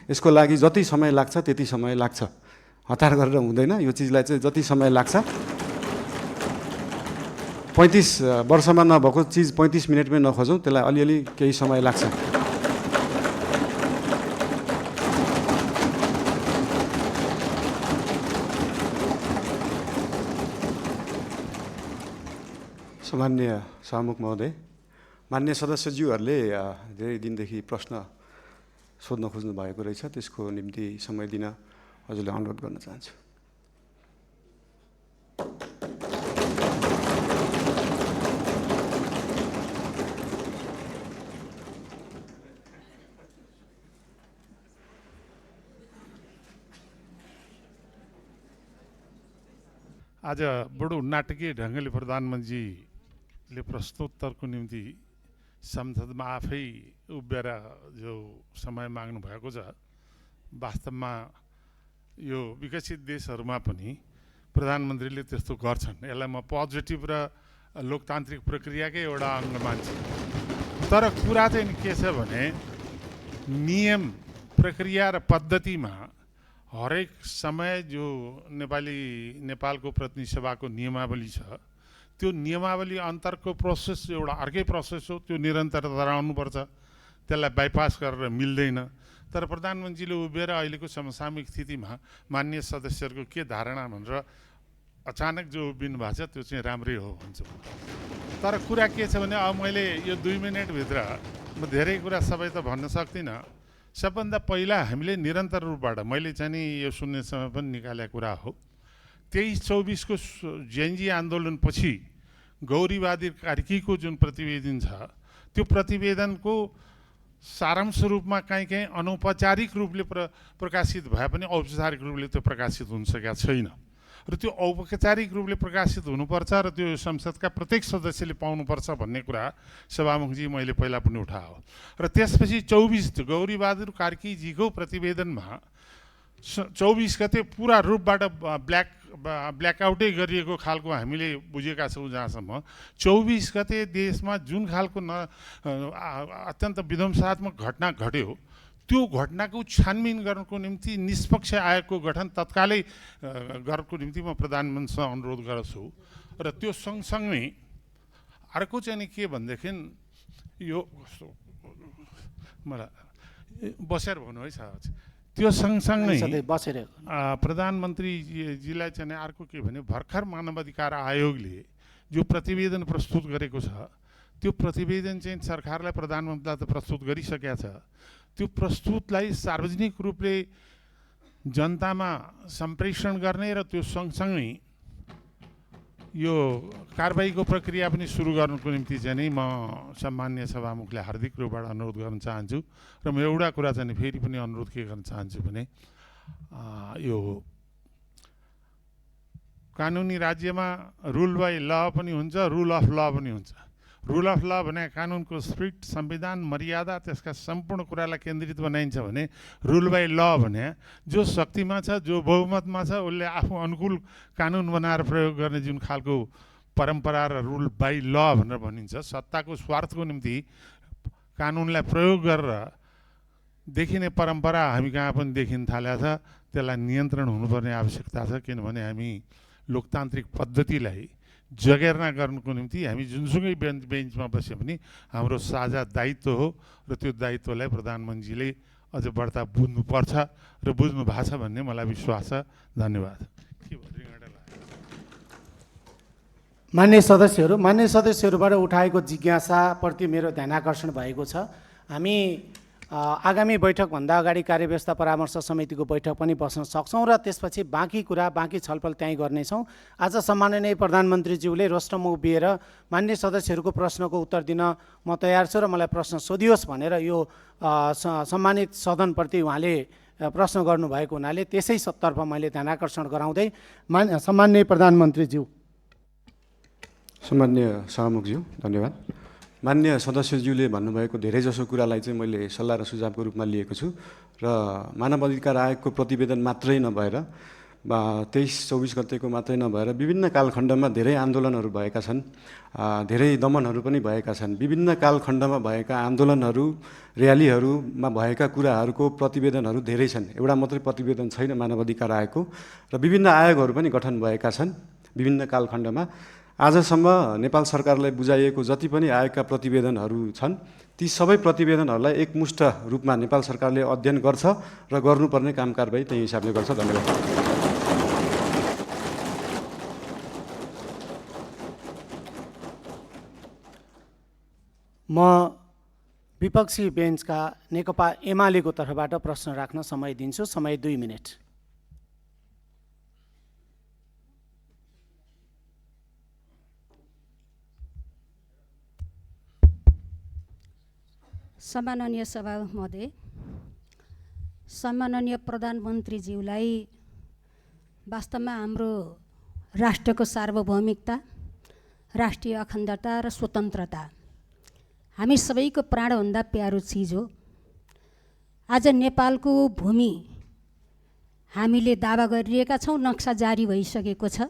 यसको लागि जति समय लाग्छ त्यति समय लाग्छ, हतार गरेर हुँदैन। यो चिजलाई चाहिँ जति समय लाग्छ, 35 वर्षमा नभएको चिज 35 मिनटमै नखोजौँ, त्यसलाई अलिअलि केही समय लाग्छ। सामान्य सभामुख महोदय, मान्य सदस्यज्यूहरूले धेरै दिनदेखि प्रश्न सोध्न खोज्नु भएको रहेछ, त्यसको निम्ति समय दिन हजुरले अनुरोध गर्न चाहन्छु। आज बडो नाटकीय ढङ्गले प्रधानमन्त्रीले प्रश्नोत्तरको निम्ति संसदमा आफै उभिएर जो समय माग्नु भएको छ, वास्तवमा यो विकसित देशहरूमा पनि प्रधानमन्त्रीले त्यस्तो गर्छन्। यसलाई म पोजिटिभ र लोकतान्त्रिक प्रक्रियाकै एउटा अङ्ग मान्छु। तर कुरा चाहिँ के छ भने नियम, प्रक्रिया र पद्धतिमा हरेक समय जो नेपालको प्रतिनिधि सभाको नियमावली छ, त्यो नियमावली अन्तरको प्रोसेस एउटा अर्कै प्रोसेस हो, त्यो निरन्तरता रहनुपर्छ, त्यसलाई बाइपास गरेर मिल्दैन। तर प्रधानमन्त्रीले उभिएर अहिलेको समसामयिक स्थितिमा मान्य सदस्यहरूको के धारणा भनेर अचानक जो उभिनु भएको छ त्यो चाहिँ राम्रै हो भन्छु। तर कुरा के छ भने अब मैले यो 2 मिनटभित्र म धेरै कुरा सबै त भन्न सक्दिनँ। सबभन्दा पहिला हामीले निरन्तर रूपबाट मैले चाहिँ नि यो सुन्ने समय पनि निकालेको कुरा हो, 23-24 को जेएनजी आन्दोलनपछि गौरीवादी कार्कीको जुन प्रतिवेदन छ, त्यो प्रतिवेदनको सारांश रूपमा कहीँ अनौपचारिक रूपले प्रकाशित भए पनि औपचारिक रूपले त्यो प्रकाशित हुन सकेको छैन। र त्यो औपचारिक रूपले प्रकाशित हुनुपर्छ र त्यो संसदका प्रत्येक सदस्यले पाउनुपर्छ भन्ने कुरा सभामुखजी मैले पहिला पनि उठायो। र त्यसपछि 24 गौरीबहादुर कार्कीजीको प्रतिवेदनमा 24 गते पुरा रूपबाट ब्ल्याकआउटै गरिएको खालको हामीले बुझेका छौँ। जहाँसम्म 24 गते देशमा जुन खालको अत्यन्त विध्वंसात्मक घटना घट्यो, त्यो घटनाको छानबिन गर्नको निम्ति निष्पक्ष आयोगको गठन तत्कालै गर्नको निम्ति म प्रधानमन्त्रीसँग अनुरोध गर्छु। र त्यो सँगसँगै अर्को चाहिँ नि के भनेदेखि यो मलाई बसेर भन्नु है साहब, त्यो सँगसँगै प्रधानमन्त्रीजीलाई चाहिँ अर्को के भने भर्खर मानवाधिकार आयोगले जो प्रतिवेदन प्रस्तुत गरेको छ, त्यो प्रतिवेदन चाहिँ सरकारलाई प्रधानमन्त्रीलाई त प्रस्तुत गरिसकेका छ। त्यो प्रस्तुतलाई सार्वजनिक रूपले जनतामा सम्प्रेषण गर्ने र त्यो सँगसँगै यो कारबाहीको प्रक्रिया पनि सुरु गर्नुको निम्ति चाहिँ नि म सम्मान्य सभामुखले हार्दिक रूपबाट अनुरोध गर्न चाहन्छु। र म एउटा कुरा चाहिँ फेरि पनि अनुरोध के गर्न चाहन्छु भने यो कानुनी राज्यमा रुल बाई ल पनि हुन्छ, रुल अफ ल पनि हुन्छ। रुल अफ ल भने कानुनको स्पिरिट, संविधान, मर्यादा, त्यसका सम्पूर्ण कुरालाई केन्द्रित बनाइन्छ भने रुल बाई ल भने जो शक्तिमा छ, जो बहुमतमा छ, उसले आफू अनुकूल कानुन बनाएर प्रयोग गर्ने जुन खालको परम्परा र रुल बाई ल भनेर भनिन्छ। सत्ताको स्वार्थको निम्ति कानुनलाई प्रयोग गरेर देखिने परम्परा हामी कहाँ पनि देखिन थालेको छ। त्यसलाई नियन्त्रण हुनुपर्ने आवश्यकता छ, किनभने हामी लोकतान्त्रिक पद्धतिलाई जगेर्ना गर्नुको निम्ति हामी जुनसुकै बेन्चमा बसे पनि हाम्रो साझा दायित्व हो र त्यो दायित्वलाई प्रधानमन्त्रीले अझ बढ्ता बुझ्नुपर्छ र बुझ्नु भएको छ भन्ने मलाई विश्वास छ। धन्यवाद। मान्य सदस्यहरूबाट उठाएको जिज्ञासाप्रति मेरो ध्यानाकर्षण भएको छ। हामी आगामी बैठकभन्दा अगाडि कार्यव्यवस्था परामर्श समितिको बैठक पनि बस्न सक्छौँ र त्यसपछि बाँकी छलफल त्यहीँ गर्नेछौँ। आज सम्माननीय प्रधानमन्त्रीज्यूले रोस्टरमा उभिएर मान्य सदस्यहरूको प्रश्नको उत्तर दिन म तयार छु र मलाई प्रश्न सोधियोस् भनेर यो सम्मानित सदनप्रति उहाँले प्रश्न गर्नुभएको हुनाले त्यसैतर्फ मैले ध्यानाकर्षण गराउँदै सम्माननीय प्रधानमन्त्रीज्यू। सम्मान्य सभामुखज्यू धन्यवाद। मान्य सदस्यज्यूले भन्नुभएको धेरैजसो कुरालाई चाहिँ मैले सल्लाह र सुझावको रूपमा लिएको छु र मानव अधिकार आयोगको प्रतिवेदन मात्रै नभएर 23-24 गतेको मात्रै नभएर विभिन्न कालखण्डमा धेरै आन्दोलनहरू भएका छन्, धेरै दमनहरू पनि भएका छन्। विभिन्न कालखण्डमा भएका आन्दोलनहरू, र्यालीहरूमा भएका कुराहरूको प्रतिवेदनहरू धेरै छन्। एउटा मात्रै प्रतिवेदन छैन मानव अधिकार आयोगको, र विभिन्न आयोगहरू पनि गठन भएका छन् विभिन्न कालखण्डमा। आजसम्म नेपाल सरकारलाई बुझाइएको जति पनि आयोगका प्रतिवेदनहरू छन्, ती सबै प्रतिवेदनहरूलाई एकमुष्ट रूपमा नेपाल सरकारले अध्ययन गर्छ र गर्नुपर्ने काम कारबाही त्यही हिसाबले गर्छ। धन्यवाद। म विपक्षी बेन्चका नेकपा एमालेको तर्फबाट प्रश्न राख्न समय दिन्छु। समय 2 मिनेट। सम्माननीय सभा महोदय, सम्माननीय प्रधानमन्त्रीज्यूलाई वास्तवमा हाम्रो राष्ट्रको सार्वभौमिकता, राष्ट्रिय अखण्डता र स्वतन्त्रता हामी सबैको प्राणभन्दा प्यारो चिज हो। आज नेपालको भूमि हामीले दावा गरिरहेका छौँ, नक्सा जारी भइसकेको छ।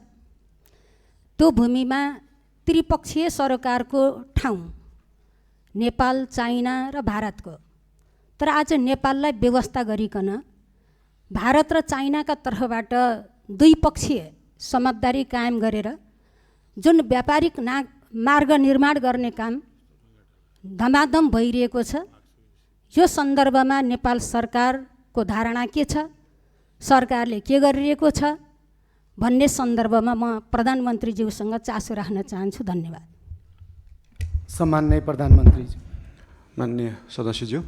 त्यो भूमिमा त्रिपक्षीय सरकारको ठाउँ नेपाल, चाइना र भारतको, तर आज नेपाललाई व्यवस्था गरिकन भारत र चाइनाका तर्फबाट द्विपक्षीय समझदारी कायम गरेर जुन व्यापारिक मार्ग निर्माण गर्ने काम धमाधम भइरहेको छ, यो सन्दर्भमा नेपाल सरकारको धारणा के छ, सरकारले के गरिरहेको छ भन्ने सन्दर्भमा म प्रधानमन्त्रीज्यूसँग चासो राख्न चाहन्छु। धन्यवाद। सम्माननीय प्रधानमन्त्रीज्यू। माननीय सदस्यज्यू,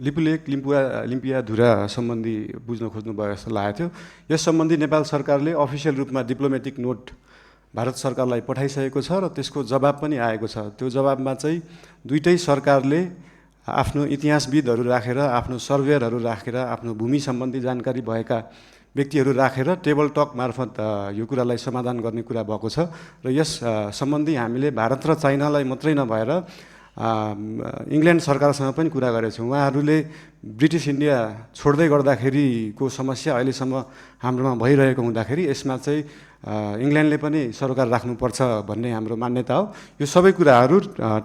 लिपुलेक लिम्पियाधुरा सम्बन्धी बुझ्न खोज्नुभयो जस्तो लागेको थियो। यस सम्बन्धी नेपाल सरकारले अफिसियल रूपमा डिप्लोमेटिक नोट भारत सरकारलाई पठाइसकेको छ र त्यसको जवाब पनि आएको छ। त्यो जवाबमा चाहिँ दुईटै सरकारले आफ्नो इतिहासविदहरू राखेर, आफ्नो सर्वेयरहरू राखेर, आफ्नो भूमि सम्बन्धी जानकारी भएका व्यक्तिहरू राखेर टेबल टक मार्फत यो कुरालाई समाधान गर्ने कुरा भएको छ। र यस सम्बन्धी हामीले भारत र चाइनालाई मात्रै नभएर इङ्ल्यान्ड सरकारसँग पनि कुरा गरेका छौँ। उहाँहरूले ब्रिटिस इन्डिया छोड्दै गर्दाखेरिको समस्या अहिलेसम्म हाम्रोमा भइरहेको हुँदाखेरि यसमा चाहिँ इङ्ल्यान्डले पनि सरकार राख्नुपर्छ भन्ने हाम्रो मान्यता हो। यो सबै कुराहरू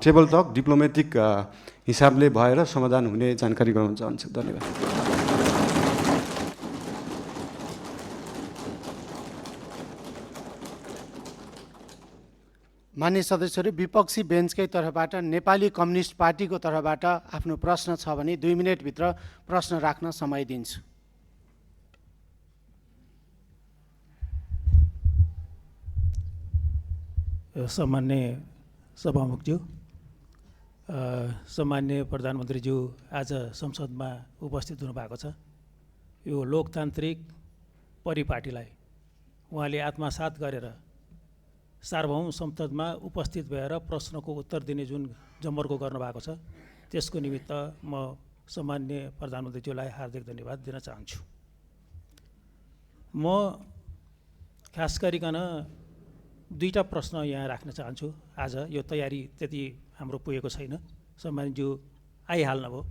टेबल टक डिप्लोमेटिक हिसाबले भएर समाधान हुने जानकारी गराउन चाहन्छु। धन्यवाद। मान्य सदस्यहरू, विपक्षी बेन्चकै तर्फबाट नेपाली कम्युनिस्ट पार्टीको तर्फबाट आफ्नो प्रश्न छ भने 2 मिनेटभित्र प्रश्न राख्न समय दिन्छु। सम्मान्य सभामुखज्यू, सम्मान्य प्रधानमन्त्रीज्यू आज संसदमा उपस्थित हुनुभएको छ। यो लोकतान्त्रिक परिपाटीलाई उहाँले आत्मसात गरेर सार्वभौम संसदमा उपस्थित भएर प्रश्नको उत्तर दिने जुन जमर्को गर्नुभएको छ, त्यसको निमित्त म सम्मान्य प्रधानमन्त्रीज्यूलाई हार्दिक धन्यवाद दिन चाहन्छु। म खास गरिकन 2टा प्रश्न यहाँ राख्न चाहन्छु। आज यो तयारी त्यति हाम्रो पुगेको छैन। सम्मानज्यू आइहाल्नुभयो,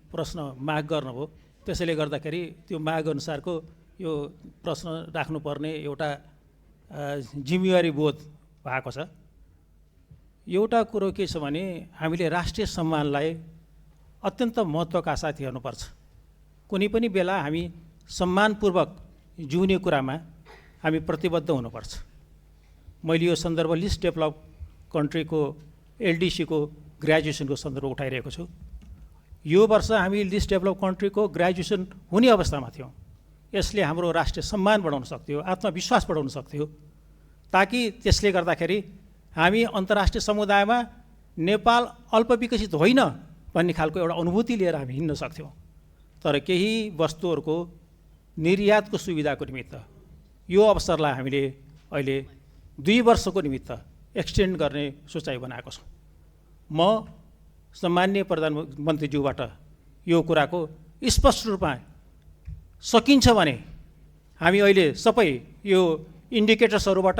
प्रश्न माग गर्नुभयो, त्यसैले गर्दाखेरि त्यो माग अनुसारको यो प्रश्न राख्नुपर्ने एउटा जिम्मेवारी बोध भएको छ। एउटा कुरो के छ भने हामीले राष्ट्रिय सम्मानलाई अत्यन्त महत्त्वका साथ हेर्नुपर्छ। कुनै पनि बेला हामी सम्मानपूर्वक जिउने कुरामा हामी प्रतिबद्ध हुनुपर्छ। मैले यो सन्दर्भ लिस्ट डेभलप कन्ट्रीको एलडिसीको ग्रेजुएसनको सन्दर्भ उठाइरहेको छु। यो वर्ष हामी लिस्ट डेभलप कन्ट्रीको ग्रेजुएसन हुने अवस्थामा थियौँ। यसले हाम्रो राष्ट्रिय सम्मान बढाउन सक्थ्यो, आत्मविश्वास बढाउन सक्थ्यो, ताकि त्यसले गर्दाखेरि हामी अन्तर्राष्ट्रिय समुदायमा नेपाल अल्पविकसित होइन भन्ने खालको एउटा अनुभूति लिएर हामी हिँड्न सक्थ्यौँ। तर केही वस्तुहरूको निर्यातको सुविधाको निमित्त यो अवसरलाई हामीले अहिले 2 वर्षको निमित्त एक्सटेन्ड गर्ने सोचाइ बनाएको छौँ। म सम्मान्य प्रधानमन्त्रीज्यूबाट यो कुराको स्पष्ट रूपमा सकिन्छ भने हामी अहिले सबै यो इन्डिकेटर्सहरूबाट,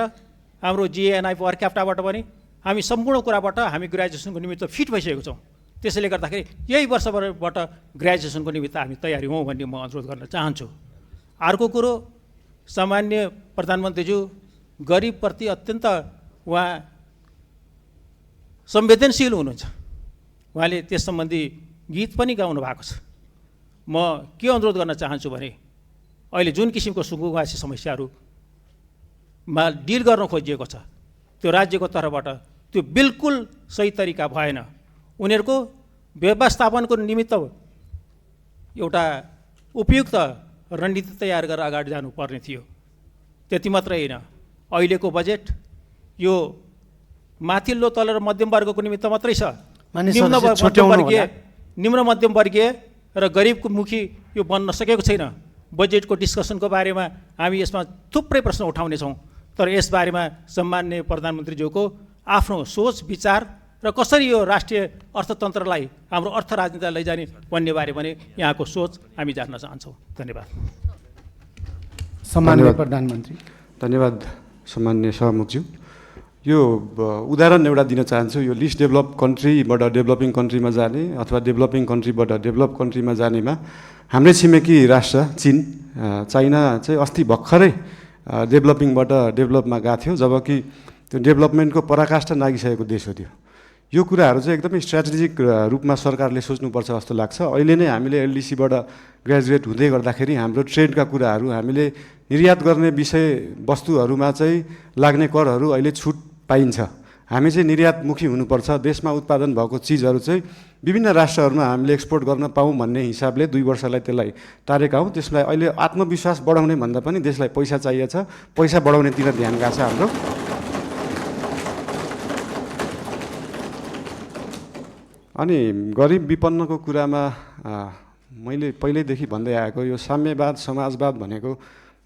हाम्रो जिएनआई पर क्याप्टाबाट पनि हामी सम्पूर्ण कुराबाट हामी ग्रेजुएसनको निमित्त फिट भइसकेको छौँ। त्यसैले गर्दाखेरि यही वर्षबाट ग्रेजुएसनको निमित्त हामी तयारी हौँ भन्ने म अनुरोध गर्न चाहन्छु। अर्को कुरो, सामान्य प्रधानमन्त्रीज्यू गरिबप्रति अत्यन्त उहाँ संवेदनशील हुनुहुन्छ। उहाँले त्यस सम्बन्धी गीत पनि गाउनु भएको छ। म के अनुरोध गर्न चाहन्छु भने अहिले जुन किसिमको सुकुम्बासी समस्याहरूमा डिल गर्न खोजिएको छ त्यो राज्यको तर्फबाट त्यो बिल्कुल सही तरिका भएन। उनीहरूको व्यवस्थापनको निमित्त एउटा उपयुक्त रणनीति तयार गरेर अगाडि जानुपर्ने थियो। त्यति मात्रै होइन, अहिलेको बजेट यो माथिल्लो तल र मध्यम वर्गको निमित्त मात्रै छ। निम्न मध्यम वर्गीय र गरिबको मुखी यो बन्न सकेको छैन। बजेटको डिस्कसनको बारेमा हामी यसमा थुप्रै प्रश्न उठाउनेछौँ, तर यसबारेमा सम्माननीय प्रधानमन्त्रीज्यूको आफ्नो सोच विचार र कसरी यो राष्ट्रिय अर्थतन्त्रलाई हाम्रो अर्थ राजनीतिलाई लैजाने भन्ने बारे पनि यहाँको सोच हामी जान्न चाहन्छौँ। धन्यवाद। सम्माननीय प्रधानमन्त्री। धन्यवाद सम्माननीय सभामुखज्यू। यो उदाहरण एउटा दिन चाहन्छु। यो लिस्ट डेभलप कन्ट्रीबाट डेभलपिङ कन्ट्रीमा जाने अथवा डेभलपिङ कन्ट्रीबाट डेभलप कन्ट्रीमा जानेमा हाम्रै छिमेकी राष्ट्र चीन, चाइना चाहिँ अस्ति भर्खरै डेभलपिङबाट डेभलपमा गएको थियो, जबकि त्यो डेभलपमेन्टको पराकाष्ठा नागिसकेको देश हो त्यो। यो कुराहरू चाहिँ एकदमै स्ट्राटेजिक रूपमा सरकारले सोच्नुपर्छ जस्तो लाग्छ। अहिले नै हामीले एलडिसीबाट ग्रेजुएट हुँदै गर्दाखेरि हाम्रो ट्रेडका कुराहरू, हामीले निर्यात गर्ने विषय वस्तुहरूमा चाहिँ लाग्ने करहरू अहिले छुट पाइन्छ। हामी चाहिँ निर्यातमुखी हुनुपर्छ। देशमा उत्पादन भएको चिजहरू चाहिँ विभिन्न राष्ट्रहरूमा हामीले एक्सपोर्ट गर्न पाऊँ भन्ने हिसाबले 2 वर्षलाई त्यसलाई टारेका हौँ। त्यसलाई अहिले आत्मविश्वास बढाउने भन्दा पनि देशलाई पैसा चाहिएको छ, पैसा बढाउनेतिर ध्यान गएको छ हाम्रो। अनि गरिब विपन्नको कुरामा मैले पहिल्यैदेखि भन्दै आएको यो साम्यवाद समाजवाद भनेको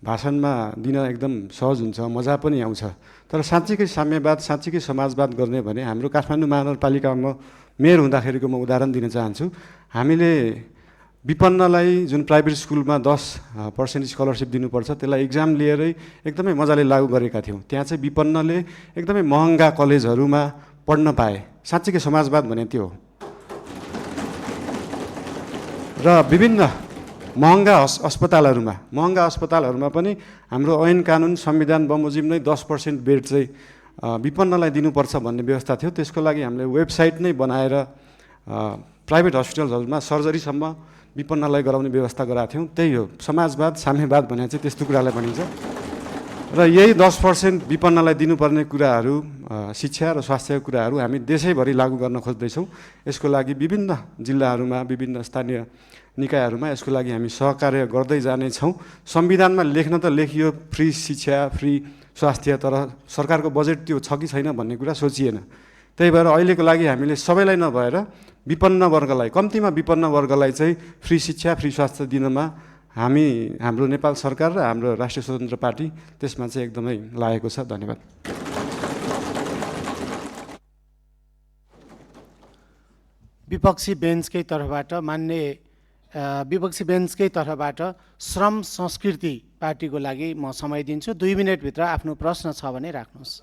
भाषणमा दिन एकदम सहज हुन्छ, मजा पनि आउँछ। तर साँच्चीकै साम्यवाद साँच्चीकै समाजवाद गर्ने भने हाम्रो काठमाडौँ महानगरपालिकामा मेयर हुँदाखेरिको म उदाहरण दिन चाहन्छु। हामीले विपन्नलाई जुन प्राइभेट स्कुलमा 10% स्कलरसिप दिनुपर्छ त्यसलाई इक्जाम लिएरै एकदमै मजाले लागू गरेका थियौँ। त्यहाँ चाहिँ विपन्नले एकदमै महँगा कलेजहरूमा पढ्न पाए। साँच्चीकै समाजवाद भने त्यो हो। र विभिन्न महँगा अस्पतालहरूमा पनि हाम्रो ऐन कानुन संविधान बमोजिम नै 10% बेड चाहिँ विपन्नलाई दिनुपर्छ भन्ने व्यवस्था थियो। त्यसको लागि हामीले वेबसाइट नै बनाएर प्राइभेट हस्पिटलहरूमा सर्जरीसम्म विपन्नलाई गराउने व्यवस्था गराएको थियौँ। त्यही हो समाजवाद साम्यवाद भने चाहिँ त्यस्तो कुरालाई भनिन्छ। र यही 10% विपन्नलाई दिनुपर्ने कुराहरू, शिक्षा र स्वास्थ्यको कुराहरू हामी देशैभरि लागू गर्न खोज्दैछौँ। यसको लागि विभिन्न जिल्लाहरूमा विभिन्न स्थानीय निकायहरूमा यसको लागि हामी सहकार्य गर्दै जानेछौँ। संविधानमा लेख्न त लेखियो फ्री शिक्षा फ्री स्वास्थ्य, तर सरकारको बजेट त्यो छ कि छैन भन्ने कुरा सोचिएन। त्यही भएर अहिलेको लागि हामीले सबैलाई नभएर विपन्न वर्गलाई, कम्तीमा विपन्न वर्गलाई चाहिँ फ्री शिक्षा फ्री स्वास्थ्य दिनमा हाम्रो नेपाल सरकार र हाम्रो राष्ट्रिय स्वतन्त्र पार्टी त्यसमा चाहिँ एकदमै लागेको छ। धन्यवाद। विपक्षी बेन्चकै तर्फबाट श्रम संस्कृति पार्टीको लागि म समय दिन्छु। 2 मिनटभित्र आफ्नो प्रश्न छ भने राख्नुहोस्।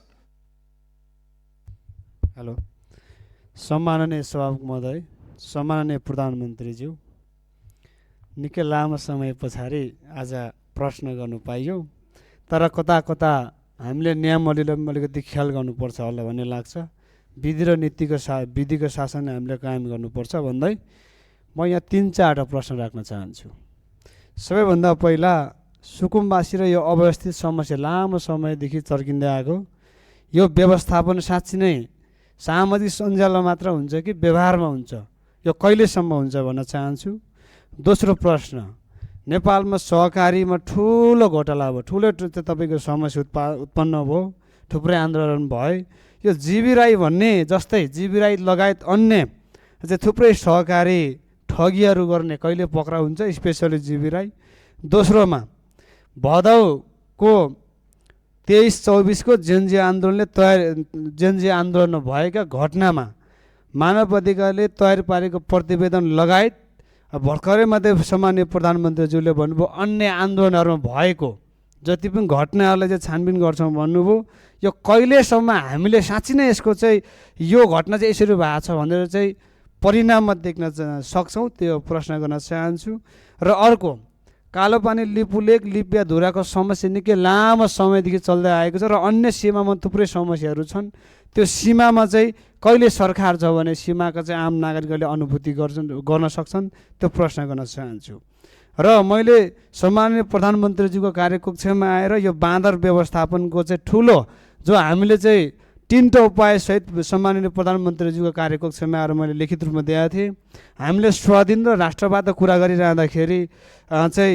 हेलो, सम्माननीय सभामुख महोदय, सम्माननीय प्रधानमन्त्रीज्यू, निकै लामो समय पछाडि आज प्रश्न गर्नु पाइयो। तर कता कता हामीले नियमहरूले अलिकति ख्याल गर्नुपर्छ होला भन्ने लाग्छ। विधि र विधिको शासन हामीले कायम गर्नुपर्छ भन्दै म यहाँ 3-4वटा प्रश्न राख्न चाहन्छु। सबैभन्दा पहिला सुकुम्बासी र यो अव्यवस्थित समस्या लामो समयदेखि चर्किँदै आएको, यो व्यवस्थापन साँच्ची नै सामाजिक सञ्जालमा मात्र हुन्छ कि व्यवहारमा हुन्छ, यो कहिलेसम्म हुन्छ भन्न चाहन्छु। दोस्रो प्रश्न, नेपालमा सहकारीमा ठुलो घोटाला भयो, ठुलो तपाईँको समस्या उत्पन्न भयो, थुप्रै आन्दोलन भयो। यो जीवी राई भन्ने जस्तै जीवी राई लगायत अन्य चाहिँ थुप्रै सहकारी ठगीहरू गर्ने कहिले पक्राउ हुन्छ, स्पेसली जीवी राई। दोस्रोमा भदौको 23-24 को जेनजी आन्दोलन भएका घटनामा मानव अधिकारले तयार पारेको प्रतिवेदन लगायत भर्खरै मात्रै सम्माननीय प्रधानमन्त्रीज्यूले भन्नुभयो अन्य आन्दोलनहरूमा भएको जति पनि घटनाहरूलाई चाहिँ छानबिन गर्छौँ भन्नुभयो। यो कहिलेसम्म हामीले साँच्ची नै यसको चाहिँ यो घटना चाहिँ यसरी भएको छ भनेर चाहिँ परिणाममा देख्न सक्छौँ, त्यो प्रश्न गर्न चाहन्छु। र अर्को, कालोपानी लिपुलेक लिपियाधुराको समस्या निकै लामो समयदेखि चल्दै आएको छ र अन्य सीमामा थुप्रै समस्याहरू छन्। त्यो सीमामा चाहिँ कहिले सरकार छ भने सीमाका चाहिँ आम नागरिकहरूले अनुभूति गर्न सक्छन्, त्यो प्रश्न गर्न चाहन्छु। र मैले सम्माननीय प्रधानमन्त्रीज्यूको कार्यकक्षमा आएर यो बाँदर व्यवस्थापनको चाहिँ ठुलो जो हामीले चाहिँ 3टा उपायसहित सम्माननीय प्रधानमन्त्रीज्यूको कार्यकक्षमा आएर मैले लिखित रूपमा दिएको थिएँ। हामीले स्वाधीन र राष्ट्रवादको कुरा गरिरहँदाखेरि चाहिँ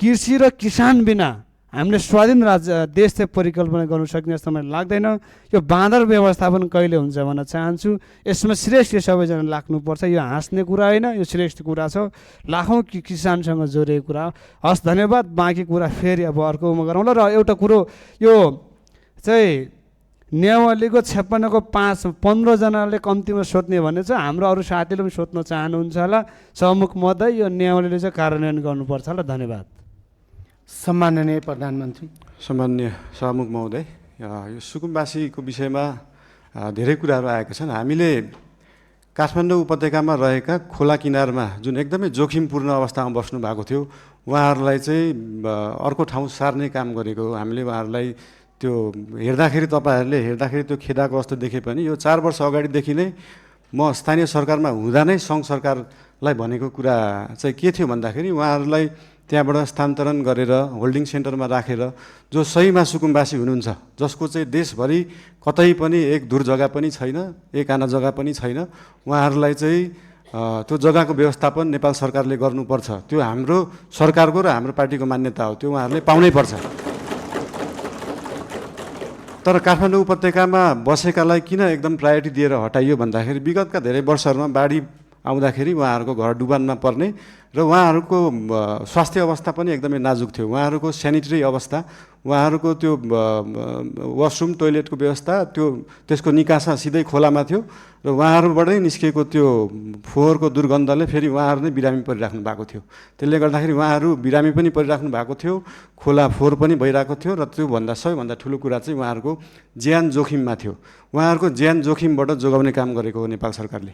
कृषि र किसान बिना हामीले स्वाधीन देश चाहिँ परिकल्पना गर्नु सक्ने जस्तो मलाई लाग्दैन। यो बाँदर व्यवस्थापन कहिले हुन्छ भन्न चाहन्छु। यसमा श्रेष्ठ सबैजना लाग्नुपर्छ। यो हाँस्ने कुरा होइन, यो श्रेष्ठ कुरा छ, लाखौँ किसानसँग जोडिएको कुरा हो। हस्, धन्यवाद। बाँकी कुरा फेरि अब अर्कोमा गरौँला। र एउटा कुरो, यो चाहिँ नेवालीको 56को 15 जनाले कम्तीमा सोध्ने भने चाहिँ हाम्रो अरू साथीले पनि सोध्न चाहनुहुन्छ होला। समुख महोदय, यो नेवालीले चाहिँ कार्यान्वयन गर्नुपर्छ होला। धन्यवाद। सम्माननीय प्रधानमन्त्री। सम्माननीय सभामुख महोदय, यो सुकुम्बासीको विषयमा धेरै कुराहरू आएका छन्। हामीले काठमाडौँ उपत्यकामा रहेका खोला किनारमा जुन एकदमै जोखिमपूर्ण अवस्थामा बस्नु भएको थियो, उहाँहरूलाई चाहिँ अर्को ठाउँ सार्ने काम गरेको हो। हामीले उहाँहरूलाई त्यो हेर्दाखेरि, तपाईँहरूले हेर्दाखेरि त्यो खेदाको अवस्था देखे पनि यो 4 वर्ष अगाडिदेखि नै म स्थानीय सरकारमा हुँदा नै सङ्घ सरकारलाई भनेको कुरा चाहिँ के थियो भन्दाखेरि उहाँहरूलाई त्यहाँबाट स्थानान्तरण गरेर होल्डिङ सेन्टरमा राखेर जो सहीमा सुकुम्बासी हुनुहुन्छ, जसको चाहिँ देशभरि कतै पनि एक दूर जग्गा पनि छैन, एक आना जग्गा पनि छैन, उहाँहरूलाई चाहिँ त्यो जग्गाको व्यवस्थापन नेपाल सरकारले गर्नुपर्छ। त्यो हाम्रो सरकारको र हाम्रो पार्टीको मान्यता हो। त्यो उहाँहरूले पाउनै पर्छ। तर काठमाडौँ उपत्यकामा बसेकालाई किन एकदम प्रायोरिटी दिएर हटाइयो भन्दाखेरि विगतका धेरै वर्षहरूमा बाढी आउँदाखेरि उहाँहरूको घर डुबानमा पर्ने र उहाँहरूको स्वास्थ्य अवस्था पनि एकदमै नाजुक थियो। उहाँहरूको सेनिटरी अवस्था, उहाँहरूको त्यो वासरुम टोइलेटको व्यवस्था, त्यसको निकासा सिधै खोलामा थियो र उहाँहरूबाटै निस्किएको त्यो फोहोरको दुर्गन्धले फेरि उहाँहरू नै बिरामी परिराख्नु भएको थियो। त्यसले गर्दाखेरि उहाँहरू बिरामी पनि परिराख्नु भएको थियो, खोला फोहोर पनि भइरहेको थियो र त्योभन्दा सबैभन्दा ठुलो कुरा चाहिँ उहाँहरूको ज्यान जोखिममा थियो। उहाँहरूको ज्यान जोखिमबाट जोगाउने काम गरेको हो नेपाल सरकारले।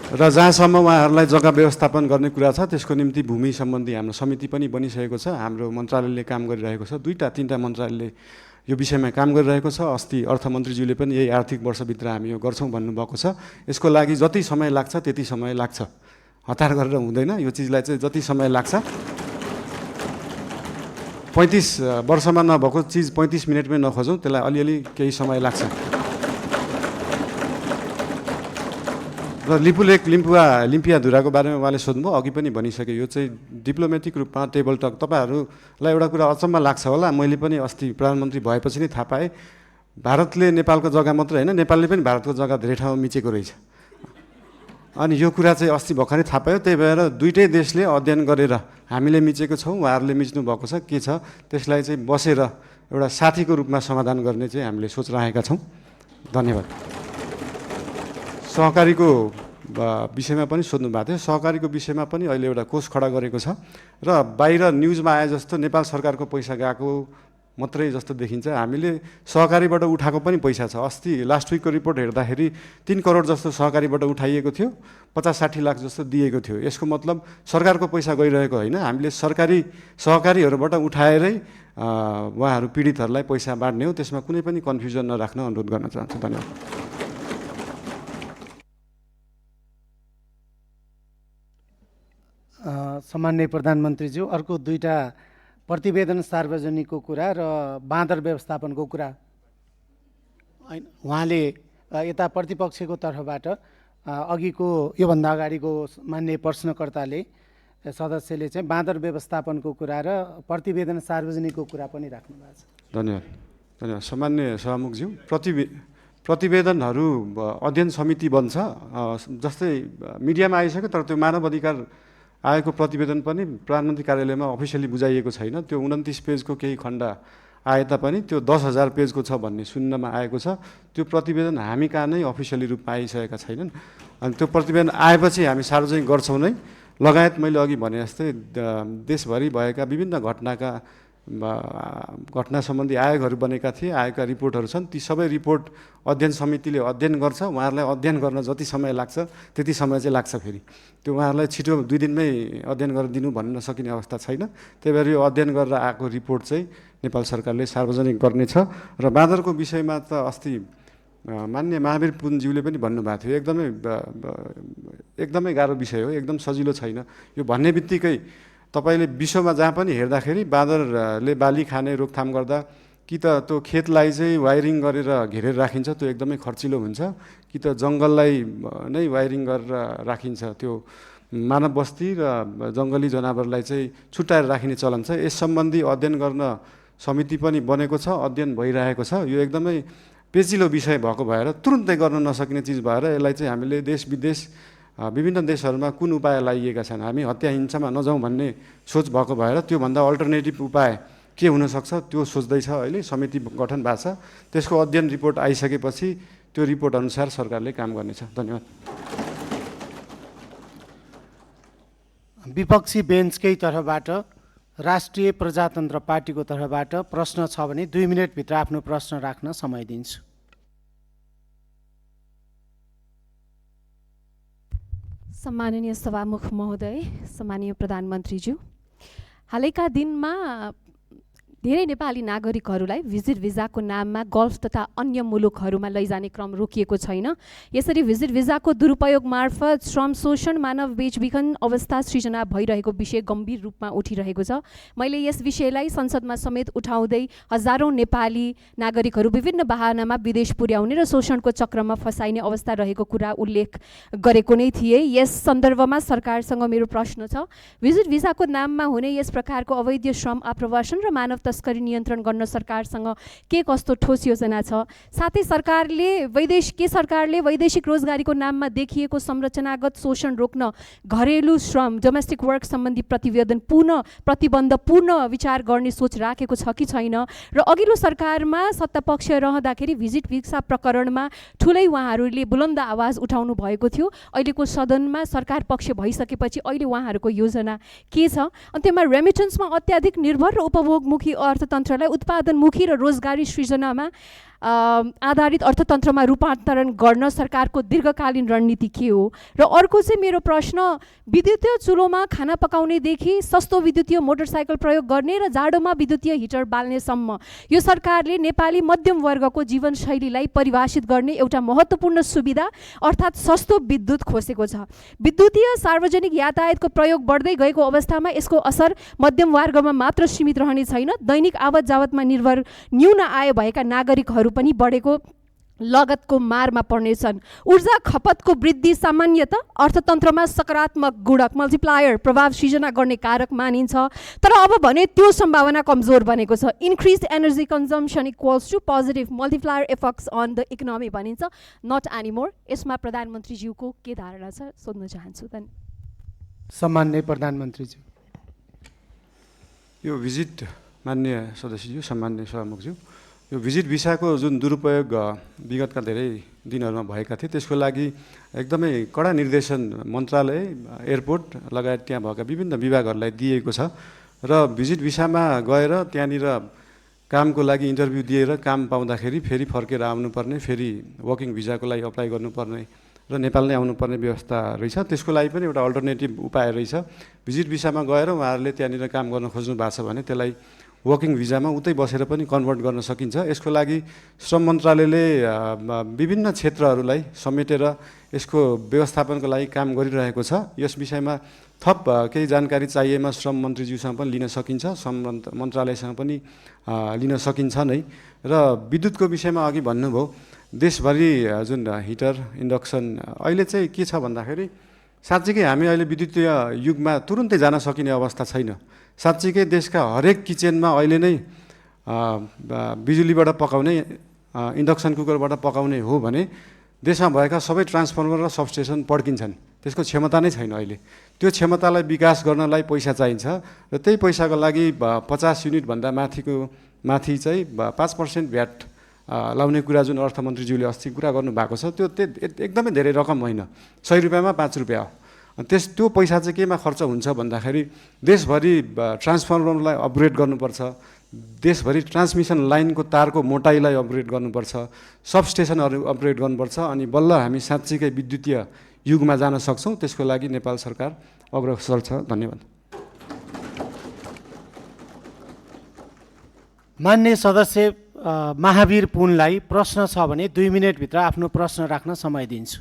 र जहाँसम्म उहाँहरूलाई जग्गा व्यवस्थापन गर्ने कुरा छ, त्यसको निम्ति भूमि सम्बन्धी हाम्रो समिति पनि बनिसकेको छ। हाम्रो मन्त्रालयले काम गरिरहेको छ। 2-3टा मन्त्रालयले यो विषयमा काम गरिरहेको छ। अस्ति अर्थमन्त्रीज्यूले पनि यही आर्थिक वर्षभित्र हामी यो गर्छौँ भन्नुभएको छ। यसको लागि जति समय लाग्छ त्यति समय लाग्छ, हतार गरेर हुँदैन। यो चिजलाई चाहिँ जति समय लाग्छ, 35 वर्षमा नभएको चिज 35 मिनटमै नखोजौँ, त्यसलाई अलिअलि केही समय लाग्छ। र लिपुलेक लिम्पियाधुराको बारेमा उहाँले सोध्नुभयो, अघि पनि भनिसके। यो चाहिँ डिप्लोमेटिक रूपमा टेबल टक। तपाईँहरूलाई एउटा कुरा अचम्म लाग्छ होला, मैले पनि अस्ति प्रधानमन्त्री भएपछि नै थाहा पाएँ, भारतले नेपालको जग्गा मात्रै होइन, नेपालले पनि भारतको जग्गा धेरै ठाउँमा मिचेको रहेछ। अनि यो कुरा चाहिँ अस्ति भर्खरै थाहा पायो। त्यही भएर दुईटै देशले अध्ययन गरेर हामीले मिचेको छौँ, उहाँहरूले मिच्नु भएको छ, के छ त्यसलाई चाहिँ बसेर एउटा साथीको रूपमा समाधान गर्ने चाहिँ हामीले सोच राखेका छौँ। धन्यवाद। सहकारीको विषयमा पनि सोध्नु भएको थियो। सहकारीको विषयमा पनि अहिले एउटा कोष खडा गरेको छ र बाहिर न्युजमा आए जस्तो नेपाल सरकारको पैसा गएको मात्रै जस्तो देखिन्छ। हामीले सहकारीबाट उठाएको पनि पैसा छ। अस्ति लास्ट विकको रिपोर्ट हेर्दाखेरि 3 करोड जस्तो सहकारीबाट उठाइएको थियो, 50-60 लाख जस्तो दिएको थियो। यसको मतलब सरकारको पैसा गइरहेको होइन, हामीले सहकारीहरूबाट उठाएरै उहाँहरू पीडितहरूलाई पैसा बाँड्ने हो। त्यसमा कुनै पनि कन्फ्युजन नराख्न अनुरोध गर्न चाहन्छु। धन्यवाद। सम्माननीय प्रधानमन्त्रीज्यू, अर्को 2टा प्रतिवेदन सार्वजनिकको कुरा र बाँदर व्यवस्थापनको कुरा। उहाँले यता प्रतिपक्षको तर्फबाट अघिको योभन्दा अगाडिको मान्य प्रश्नकर्ताले सदस्यले चाहिँ बाँदर व्यवस्थापनको कुरा र प्रतिवेदन सार्वजनिकको कुरा पनि राख्नु भएको छ। धन्यवाद। सामान्य सभामुखज्यू, प्रतिवेदनहरू अध्ययन समिति बन्छ। जस्तै मिडियामा आइसक्यो, तर त्यो मानव अधिकार आएको प्रतिवेदन पनि प्रधानमन्त्री कार्यालयमा अफिसियली बुझाइएको छैन। त्यो 29 पेजको केही खण्ड आए तापनि त्यो 10,000 पेजको छ भन्ने सुन्नमा आएको छ। त्यो प्रतिवेदन हामी कहाँ नै अफिसियली रूपमा आइसकेका छैनन्। अनि त्यो प्रतिवेदन आएपछि हामी सार्वजनिक गर्छौँ नै। लगायत मैले अघि भने जस्तै देशभरि भएका विभिन्न घटनाका घटना सम्बन्धी आयोगहरू बनेका थिए, आयोगका रिपोर्टहरू छन्। ती सबै रिपोर्ट अध्ययन समितिले अध्ययन गर्छ। उहाँहरूलाई अध्ययन गर्न जति समय लाग्छ त्यति समय चाहिँ लाग्छ। फेरि त्यो उहाँहरूलाई छिटो 2 दिनमै अध्ययन गरेर दिनु भन्न नसकिने अवस्था छैन। त्यही भएर यो अध्ययन गरेर आएको रिपोर्ट चाहिँ नेपाल सरकारले सार्वजनिक गर्नेछ। र बाँदरको विषयमा त अस्ति मान्य महावीर पुनज्यूले पनि भन्नुभएको थियो, एकदमै गाह्रो विषय हो, एकदम सजिलो छैन। यो भन्ने बित्तिकै तपाईँले विश्वमा जहाँ पनि हेर्दाखेरि बाँदरले बाली खाने रोकथाम गर्दा कि त त्यो खेतलाई चाहिँ वायरिङ गरेर घेरेर राखिन्छ, त्यो एकदमै खर्चिलो हुन्छ, कि त जङ्गललाई नै वायरिङ गरेर राखिन्छ। त्यो मानव बस्ती र जङ्गली जनावरलाई चाहिँ छुट्याएर राखिने चलन छ। यस सम्बन्धी अध्ययन गर्न समिति पनि बनेको छ, अध्ययन भइरहेको छ। यो एकदमै पेचिलो विषय भएको भएर तुरुन्तै गर्न नसकिने चिज भएर यसलाई चाहिँ हामीले देश विदेश विभिन्न देशहरूमा कुन उपाय लाइएका छन्, हामी हत्या हिंसामा नजाउँ भन्ने सोच भएको भएर त्योभन्दा अल्टरनेटिभ उपाय के हुनसक्छ त्यो सोच्दैछ। अहिले समिति गठन भएको छ। त्यसको अध्ययन रिपोर्ट आइसकेपछि त्यो रिपोर्ट अनुसार सरकारले काम गर्नेछ। धन्यवाद। विपक्षी बेन्चकै तर्फबाट राष्ट्रिय प्रजातन्त्र पार्टीको तर्फबाट प्रश्न छ भने 2 मिनेटभित्र आफ्नो प्रश्न राख्न समय दिन्छु। सम्माननीय सभामुख महोदय, सम्माननीय प्रधानमन्त्रीज्यू, हालैका दिनमा धेरै नेपाली नागरिकहरूलाई भिजिट भिजाको नाममा गल्फ तथा अन्य मुलुकहरूमा लैजाने क्रम रोकिएको छैन। यसरी भिजिट भिजाको दुरुपयोग मार्फत श्रम शोषण, मानव बेचबिखन अवस्था सृजना भइरहेको विषय गम्भीर रूपमा उठिरहेको छ। मैले यस विषयलाई संसदमा समेत उठाउँदै हजारौँ नेपाली नागरिकहरू विभिन्न बहानामा विदेश पुर्याउने र शोषणको चक्रमा फसाइने अवस्था रहेको कुरा उल्लेख गरेको नै थिए। यस सन्दर्भमा सरकारसँग मेरो प्रश्न छ, भिजिट भिजाको नाममा हुने यस प्रकारको अवैध श्रम आप्रवासन र मानव तस्करी नियन्त्रण गर्न सरकारसँग के कस्तो ठोस योजना छ? साथै सरकारले वैदेशिक रोजगारीको नाममा देखिएको संरचनागत शोषण रोक्न घरेलु श्रम, डोमेस्टिक वर्क सम्बन्धी प्रतिबन्ध पूर्ण विचार गर्ने सोच राखेको छ कि छैन? र अघिल्लो सरकारमा सत्तापक्ष रहँदाखेरि भिजिट भिसा प्रकरणमा ठुलै उहाँहरूले बुलन्द आवाज उठाउनु भएको थियो। अहिलेको सदनमा सरकार पक्ष भइसकेपछि अहिले उहाँहरूको योजना के छ? अन्त्यमा रेमिटेन्समा अत्याधिक निर्भर र उपभोगमुखी अर्थतन्त्रलाई उत्पादनमुखी र रोजगारी सृजनामा आधारित अर्थतन्त्रमा रूपान्तरण गर्न सरकारको दीर्घकालीन रणनीति के हो? र अर्को चाहिँ मेरो प्रश्न, विद्युतीय चुलोमा खाना पकाउनेदेखि सस्तो विद्युतीय मोटरसाइकल प्रयोग गर्ने र जाडोमा विद्युतीय हिटर बाल्नेसम्म यो सरकारले नेपाली मध्यम वर्गको जीवनशैलीलाई परिभाषित गर्ने एउटा महत्त्वपूर्ण सुविधा अर्थात् सस्तो विद्युत खोसेको छ। विद्युतीय सार्वजनिक यातायातको प्रयोग बढ्दै गएको अवस्थामा यसको असर मध्यम वर्गमा मात्र सीमित रहने छैन। दैनिक आवत जावतमा निर्भर न्यून आय भएका नागरिकहरू पनि बढेको लगतको मारमा पर्नेछन्। ऊर्जा खपतको वृद्धि सामान्यतः अर्थतन्त्रमा सकारात्मक गुणक मल्टिप्लायर प्रभाव सृजना गर्ने कारक मानिन्छ, तर अब भने त्यो सम्भावना कमजोर बनेको छ। Increase energy consumption equals to positive multiplier effects on the economy भनिन्छ, नट एनिमोर। यसमा प्रधानमन्त्रीज्यूको के धारणा छ सोध्न चाहन्छु। सम्माननीय प्रधानमन्त्रीज्यू। यो भिजिट, माननीय सदस्यज्यू, सम्माननीय सभामुखज्यू, यो भिजिट भिसाको जुन दुरुपयोग विगतका धेरै दिनहरूमा भएका थिए त्यसको लागि एकदमै कडा निर्देशन मन्त्रालय, एयरपोर्ट लगायत त्यहाँ भएका विभिन्न विभागहरूलाई दिएको छ। र भिजिट भिसामा गएर त्यहाँनिर कामको लागि इन्टरभ्यू दिएर काम पाउँदाखेरि फेरि फर्केर आउनुपर्ने, फेरि वर्किङ भिजाको लागि अप्लाई गर्नुपर्ने र नेपाल नै आउनुपर्ने व्यवस्था रहेछ। त्यसको लागि पनि एउटा अल्टरनेटिभ उपाय रहेछ। भिजिट भिसामा गएर उहाँहरूले त्यहाँनिर काम गर्न खोज्नु भएको छ भने त्यसलाई वर्किङ भिजामा उतै बसेर पनि कन्भर्ट गर्न सकिन्छ। यसको लागि श्रम मन्त्रालयले विभिन्न क्षेत्रहरूलाई समेटेर यसको व्यवस्थापनको लागि काम गरिरहेको छ। यस विषयमा थप केही जानकारी चाहिएमा श्रम मन्त्रीज्यूसँग पनि लिन सकिन्छ, श्रम मन्त्रालयसँग पनि लिन सकिन्छ नै। र विद्युतको विषयमा अघि भन्नुभयो, देशभरि जुन हिटर, इन्डक्सन अहिले चाहिँ के छ भन्दाखेरि साँच्चीकै हामी अहिले विद्युतीय युगमा तुरुन्तै जान सकिने अवस्था छैन। साँच्चीकै देशका हरेक किचनमा अहिले नै बिजुलीबाट पकाउने, इन्डक्सन कुकरबाट पकाउने हो भने देशमा भएका सबै ट्रान्सफर्मर र सबस्टेसन पड्किन्छन्। त्यसको क्षमता नै छैन अहिले। त्यो क्षमतालाई विकास गर्नलाई पैसा चाहिन्छ र त्यही पैसाको लागि 50 युनिटभन्दा माथि चाहिँ 5% भ्याट लाउने कुरा जुन अर्थमन्त्रीज्यूले अस्ति कुरा गर्नुभएको छ त्यो एकदमै धेरै रकम होइन। 100 रुपियाँमा 5 रुपियाँ हो। त्यो पैसा चाहिँ केमा खर्च हुन्छ भन्दाखेरि देशभरि ट्रान्सफर्मरलाई अपग्रेड गर्नुपर्छ, देशभरि ट्रान्समिसन लाइनको तारको मोटाइलाई अपग्रेड गर्नुपर्छ, सबस्टेसनहरू अपग्रेड गर्नुपर्छ, अनि बल्ल हामी साँच्चीकै विद्युतीय युगमा जान सक्छौँ। त्यसको लागि नेपाल सरकार अग्रसर छ। धन्यवाद। मान्य सदस्य महावीर पुनलाई प्रश्न छ भने 2 मिनेटभित्र आफ्नो प्रश्न राख्न समय दिन्छु।